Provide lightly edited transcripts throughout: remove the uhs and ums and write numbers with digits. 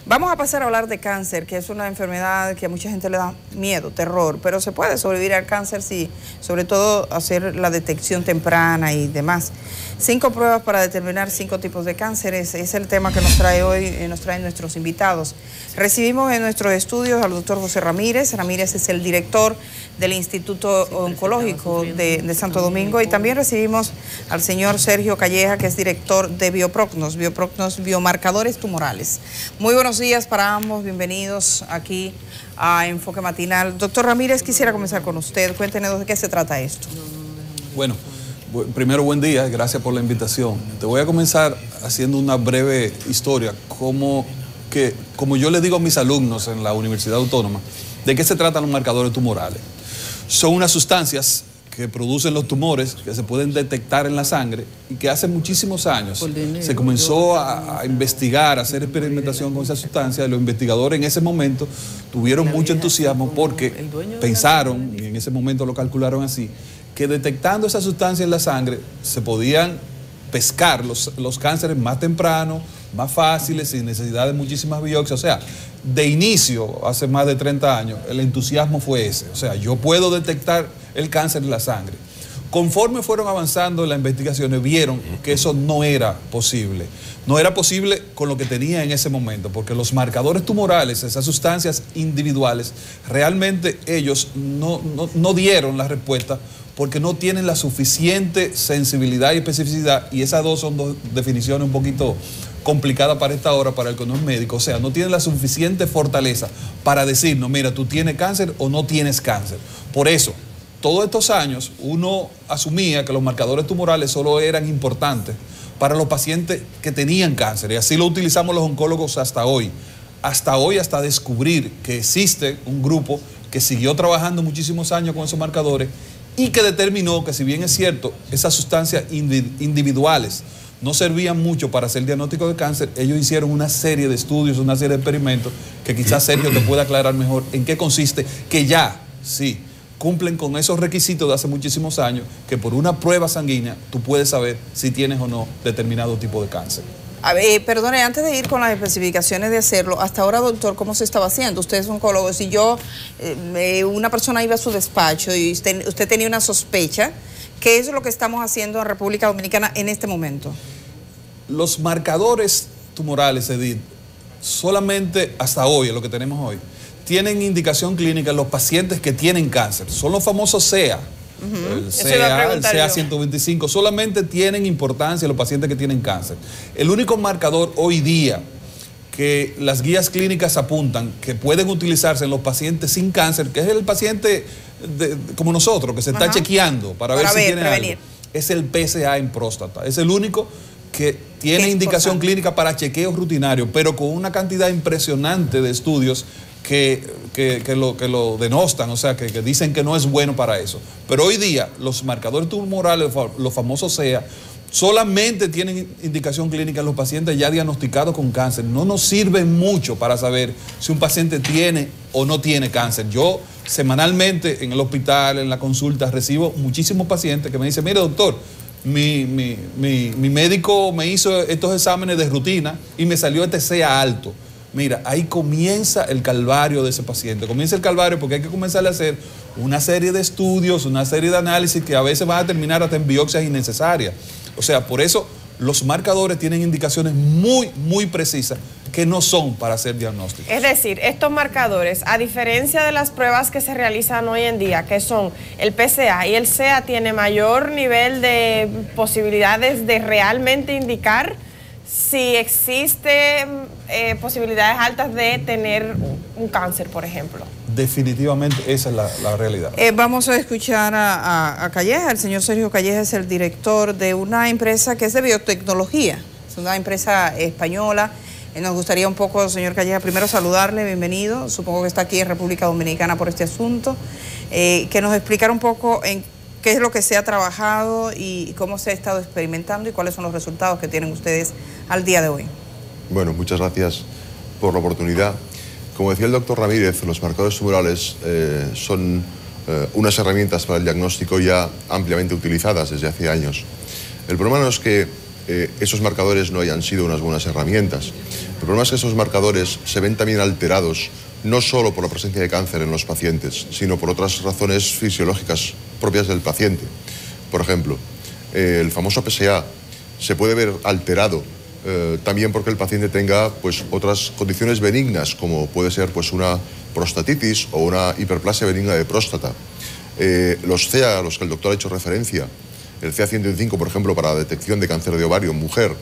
Vamos a pasar a hablar de cáncer, que es una enfermedad que a mucha gente le da miedo, terror, pero se puede sobrevivir al cáncer si, sobre todo, hacer la detección temprana y demás. 5 pruebas para determinar 5 tipos de cánceres es el tema que nos trae hoy, nos traen nuestros invitados. Recibimos en nuestros estudios al doctor José Ramírez. Ramírez es el director del Instituto Oncológico de Santo Domingo, y también recibimos al señor Sergio Calleja, que es director de Bioprognos, Biomarcadores Tumorales. Muy buenos días para ambos, bienvenidos aquí a Enfoque Matinal. Doctor Ramírez, quisiera comenzar con usted, cuéntenos de qué se trata esto. Bueno, primero buen día, gracias por la invitación. Te voy a comenzar haciendo una breve historia, como yo le digo a mis alumnos en la Universidad Autónoma, de qué se tratan los marcadores tumorales. Son unas sustancias que producen los tumores, que se pueden detectar en la sangre, y que hace muchísimos años se comenzó a investigar, a hacer experimentación con esa sustancia, y los investigadores en ese momento tuvieron mucho entusiasmo porque pensaron, y en ese momento lo calcularon así, que detectando esa sustancia en la sangre se podían pescar los cánceres más temprano, más fáciles, sin necesidad de muchísimas biopsias. O sea, de inicio, hace más de 30 años, el entusiasmo fue ese. O sea, yo puedo detectar el cáncer en la sangre. Conforme fueron avanzando en las investigaciones, vieron que eso no era posible. No era posible con lo que tenía en ese momento, porque los marcadores tumorales, esas sustancias individuales, realmente ellos no dieron la respuesta porque no tienen la suficiente sensibilidad y especificidad, y esas dos son dos definiciones un poquito complicadas para esta hora, para el que no es médico. O sea, no tienen la suficiente fortaleza para decirnos, mira, tú tienes cáncer o no tienes cáncer. Por eso, todos estos años, uno asumía que los marcadores tumorales solo eran importantes para los pacientes que tenían cáncer, y así lo utilizamos los oncólogos hasta hoy, hasta descubrir que existe un grupo que siguió trabajando muchísimos años con esos marcadores y que determinó que, si bien es cierto, esas sustancias individuales no servían mucho para hacer diagnóstico de cáncer, ellos hicieron una serie de estudios, una serie de experimentos, que quizás Sergio te pueda aclarar mejor en qué consiste, que ya, sí, cumplen con esos requisitos de hace muchísimos años, que por una prueba sanguínea tú puedes saber si tienes o no determinado tipo de cáncer. A ver, perdone, antes de ir con las especificaciones de hacerlo, hasta ahora, doctor, ¿cómo se estaba haciendo? Usted es oncólogo. Si una persona iba a su despacho y usted tenía una sospecha, ¿qué es lo que estamos haciendo en República Dominicana en este momento? Los marcadores tumorales, Edith, solamente hasta hoy, lo que tenemos hoy, tienen indicación clínica en los pacientes que tienen cáncer. Son los famosos CEA. El CEA 125, solamente tienen importancia los pacientes que tienen cáncer. El único marcador hoy día que las guías clínicas apuntan que pueden utilizarse en los pacientes sin cáncer, que es el paciente como nosotros, que se está chequeando para ver si tiene algo, es el PSA en próstata. Es el único que tiene indicación clínica para chequeos rutinarios, pero con una cantidad impresionante de estudios que lo denostan, o sea, que dicen que no es bueno para eso. Pero hoy día los marcadores tumorales, los famosos CEA, solamente tienen indicación clínica en los pacientes ya diagnosticados con cáncer. No nos sirven mucho para saber si un paciente tiene o no tiene cáncer. Yo semanalmente en el hospital, en la consulta, recibo muchísimos pacientes que me dicen, mire, doctor, mi médico me hizo estos exámenes de rutina y me salió este CEA alto. Mira, ahí comienza el calvario de ese paciente. Comienza el calvario porque hay que comenzarle a hacer una serie de estudios, una serie de análisis que a veces van a terminar hasta en biopsias innecesarias. O sea, por eso los marcadores tienen indicaciones muy, muy precisas que no son para hacer diagnósticos. Es decir, estos marcadores, a diferencia de las pruebas que se realizan hoy en día, que son el PSA y el CEA, tiene mayor nivel de posibilidades de realmente indicar si existen posibilidades altas de tener un cáncer, por ejemplo. Definitivamente esa es la realidad. Vamos a escuchar a Calleja. El señor Sergio Calleja es el director de una empresa que es de biotecnología. Es una empresa española. Nos gustaría un poco, señor Calleja, primero saludarle, bienvenido. Supongo que está aquí en República Dominicana por este asunto. Que nos explicara un poco en qué es lo que se ha trabajado y cómo se ha estado experimentando y cuáles son los resultados que tienen ustedes al día de hoy. Bueno, muchas gracias por la oportunidad. Como decía el doctor Ramírez, los marcadores tumorales son unas herramientas para el diagnóstico ya ampliamente utilizadas desde hace años. El problema no es que esos marcadores no hayan sido unas buenas herramientas. El problema es que esos marcadores se ven también alterados no solo por la presencia de cáncer en los pacientes, sino por otras razones fisiológicas propias del paciente. Por ejemplo, el famoso PSA se puede ver alterado también porque el paciente tenga pues, otras condiciones benignas, como puede ser pues, una prostatitis o una hiperplasia benigna de próstata. Los CEA, a los que el doctor ha hecho referencia, el CA105, por ejemplo, para la detección de cáncer de ovario en mujer,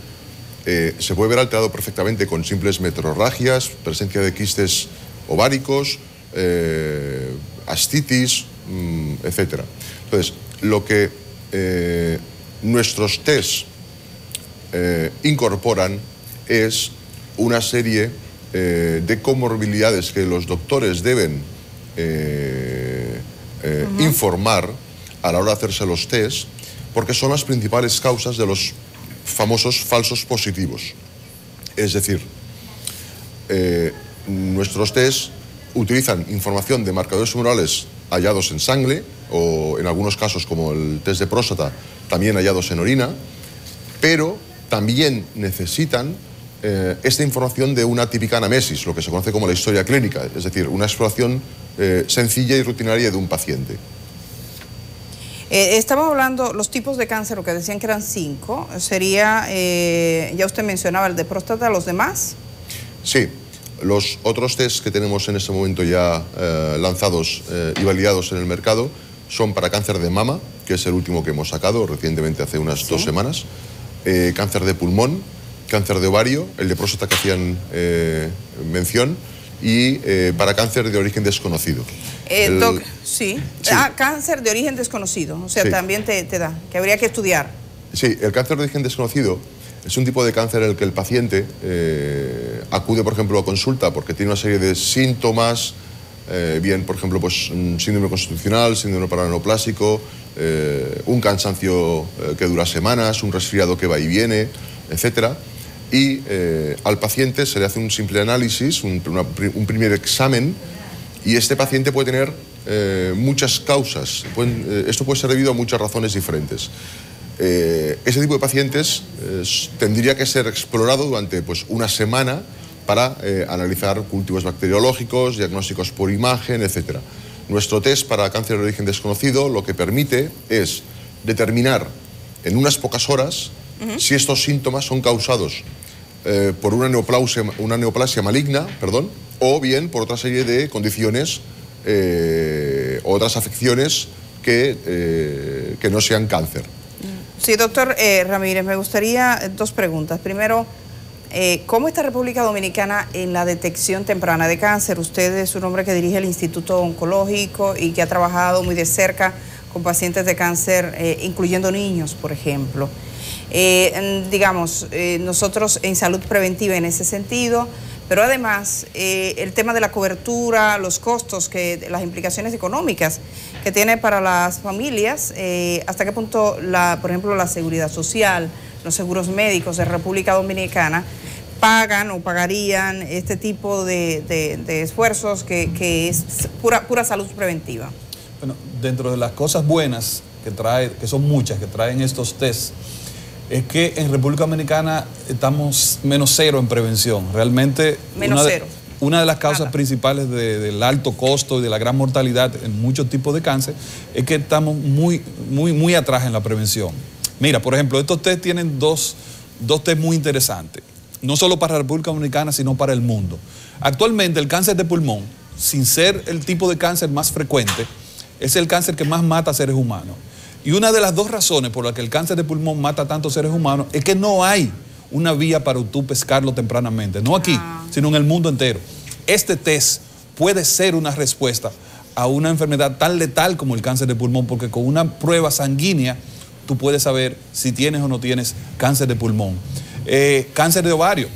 se puede ver alterado perfectamente con simples metrorragias, presencia de quistes ováricos, astitis, etc. Entonces, lo que nuestros test incorporan es una serie de comorbilidades que los doctores deben informar a la hora de hacerse los test, porque son las principales causas de los famosos falsos positivos. Es decir, nuestros test utilizan información de marcadores tumorales hallados en sangre o en algunos casos, como el test de próstata, también hallados en orina, pero también necesitan esta información de una típica anamnesis, lo que se conoce como la historia clínica, es decir, una exploración sencilla y rutinaria de un paciente. Estamos hablando, los tipos de cáncer, lo que decían que eran 5, sería, ya usted mencionaba el de próstata, ¿los demás? Sí, los otros test que tenemos en este momento ya lanzados y validados en el mercado son para cáncer de mama, que es el último que hemos sacado recientemente, hace unas 2 semanas, cáncer de pulmón, cáncer de ovario, el de próstata que hacían mención, y para cáncer de origen desconocido. Sí. Cáncer de origen desconocido, o sea, sí. También te da, que habría que estudiar. Sí, el cáncer de origen desconocido es un tipo de cáncer en el que el paciente acude, por ejemplo, a consulta porque tiene una serie de síntomas, bien, por ejemplo, pues, un síndrome constitucional, síndrome paraneoplásico, un cansancio que dura semanas, un resfriado que va y viene, etcétera. Y al paciente se le hace un simple análisis, un primer examen, y este paciente puede tener muchas causas. Esto puede ser debido a muchas razones diferentes. Ese tipo de pacientes tendría que ser explorado durante pues, una semana para analizar cultivos bacteriológicos, diagnósticos por imagen, etc. Nuestro test para cáncer de origen desconocido lo que permite es determinar en unas pocas horas si estos síntomas son causados por una neoplasia maligna, o bien por otra serie de condiciones o otras afecciones que no sean cáncer. Sí, doctor Ramírez, me gustaría 2 preguntas. Primero, ¿cómo está República Dominicana en la detección temprana de cáncer? Usted es un hombre que dirige el Instituto Oncológico y que ha trabajado muy de cerca con pacientes de cáncer, incluyendo niños, por ejemplo. Digamos, nosotros en salud preventiva en ese sentido, pero además el tema de la cobertura, los costos, las implicaciones económicas que tiene para las familias, hasta qué punto, por ejemplo, la seguridad social, los seguros médicos de República Dominicana pagan o pagarían este tipo de esfuerzos que es pura salud preventiva. Bueno, dentro de las cosas buenas que son muchas, que traen estos tests, es que en República Dominicana estamos -0 en prevención. Realmente una de las causas principales del alto costo y de la gran mortalidad en muchos tipos de cáncer es que estamos muy atrás en la prevención. Mira, por ejemplo, estos test tienen dos test muy interesantes, no solo para la República Dominicana, sino para el mundo. Actualmente el cáncer de pulmón, sin ser el tipo de cáncer más frecuente, es el cáncer que más mata a seres humanos. Y una de las 2 razones por las que el cáncer de pulmón mata a tantos seres humanos es que no hay una vía para tú pescarlo tempranamente. No aquí, sino en el mundo entero. Este test puede ser una respuesta a una enfermedad tan letal como el cáncer de pulmón, porque con una prueba sanguínea tú puedes saber si tienes o no tienes cáncer de pulmón. Cáncer de ovario.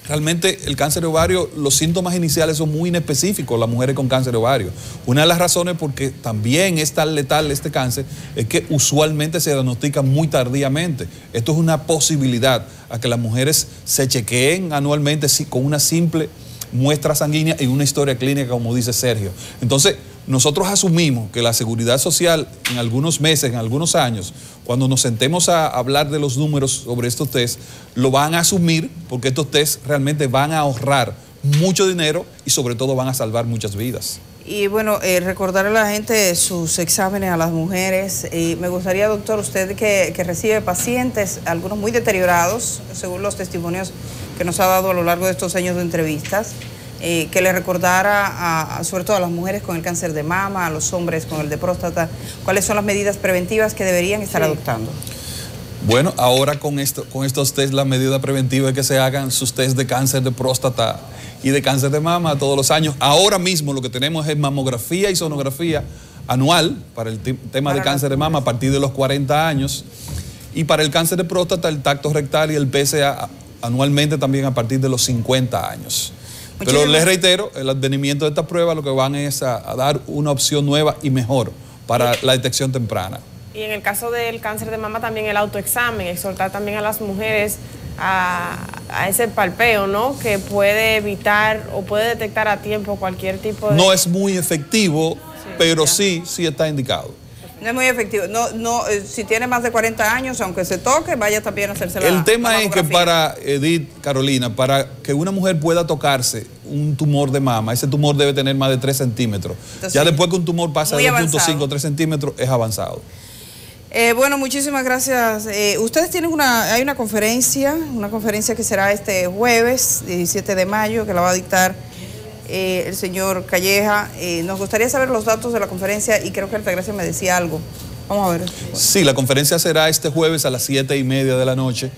Realmente el cáncer de ovario, los síntomas iniciales son muy inespecíficos, las mujeres con cáncer de ovario. Una de las razones porque también es tan letal este cáncer es que usualmente se diagnostica muy tardíamente. Esto es una posibilidad a que las mujeres se chequeen anualmente con una simple muestra sanguínea y una historia clínica, como dice Sergio. Entonces, nosotros asumimos que la seguridad social en algunos meses, en algunos años, cuando nos sentemos a hablar de los números sobre estos test, lo van a asumir porque estos test realmente van a ahorrar mucho dinero y sobre todo van a salvar muchas vidas. Y bueno, recordarle a la gente sus exámenes a las mujeres. Me gustaría, doctor, usted que recibe pacientes, algunos muy deteriorados, según los testimonios que nos ha dado a lo largo de estos años de entrevistas, que le recordara, sobre todo a las mujeres con el cáncer de mama, a los hombres con el de próstata, cuáles son las medidas preventivas que deberían estar adoptando. Bueno, ahora con estos test, la medida preventiva es que se hagan sus test de cáncer de próstata y de cáncer de mama todos los años. Ahora mismo lo que tenemos es mamografía y sonografía anual para el tema de cáncer de mama a partir de los 40 años y para el cáncer de próstata el tacto rectal y el PSA anualmente también a partir de los 50 años. Pero les reitero, el advenimiento de esta prueba lo que van es a dar una opción nueva y mejor para la detección temprana. Y en el caso del cáncer de mama también el autoexamen, exhortar también a las mujeres a ese palpeo, ¿no? Que puede evitar o puede detectar a tiempo cualquier tipo de... No es muy efectivo, sí, pero sí está indicado. No es muy efectivo. Si tiene más de 40 años, aunque se toque, vaya también a hacerse El tema es que para, Edith, Carolina, para que una mujer pueda tocarse un tumor de mama, ese tumor debe tener más de 3 centímetros. Entonces, ya después que un tumor pasa de 2.5 o 3 centímetros, es avanzado. Bueno, muchísimas gracias. Ustedes tienen hay una conferencia que será este jueves, 17 de mayo, que la va a dictar el señor Calleja. Nos gustaría saber los datos de la conferencia y creo que Altagracia me decía algo. Vamos a ver. Sí, la conferencia será este jueves a las 7:30 de la noche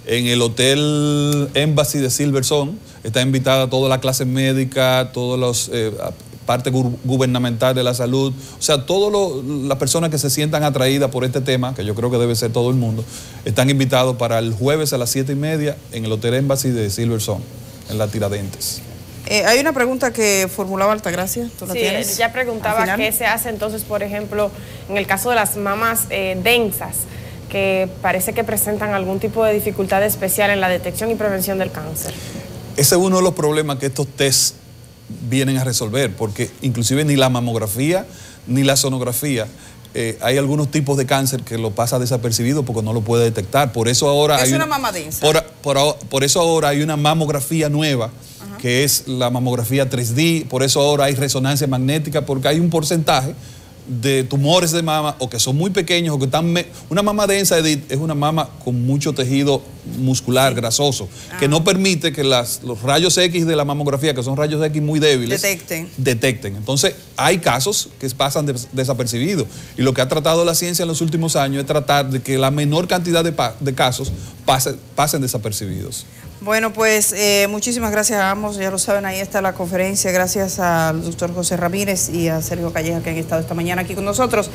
en el Hotel Embassy de Silverson. Está invitada toda la clase médica, todos los... parte gubernamental de la salud, o sea, todas las personas que se sientan atraídas por este tema, que yo creo que debe ser todo el mundo, están invitados para el jueves a las 7:30 en el Hotel Embassy de Silverson, en la Tiradentes. Hay una pregunta que formulaba Altagracia, ¿tú la tienes? Ya preguntaba qué se hace entonces, por ejemplo, en el caso de las mamas densas, que parece que presentan algún tipo de dificultad especial en la detección y prevención del cáncer. Ese es uno de los problemas que estos tests vienen a resolver, porque inclusive ni la mamografía ni la sonografía, hay algunos tipos de cáncer que lo pasa desapercibido porque no lo puede detectar. Por eso ahora hay una mama densa. Por eso ahora hay una mamografía nueva, que es la mamografía 3D, por eso ahora hay resonancia magnética, porque hay un porcentaje de tumores de mama o que son muy pequeños o que están... Una mama densa, Edith, es una mama con mucho tejido muscular, grasoso, que no permite que los rayos X de la mamografía, que son rayos X muy débiles, detecten. Entonces, hay casos que pasan desapercibidos y lo que ha tratado la ciencia en los últimos años es tratar de que la menor cantidad de casos pasen desapercibidos. Bueno, pues muchísimas gracias a ambos, ya lo saben, ahí está la conferencia, gracias al doctor José Ramírez y a Sergio Calleja que han estado esta mañana aquí con nosotros.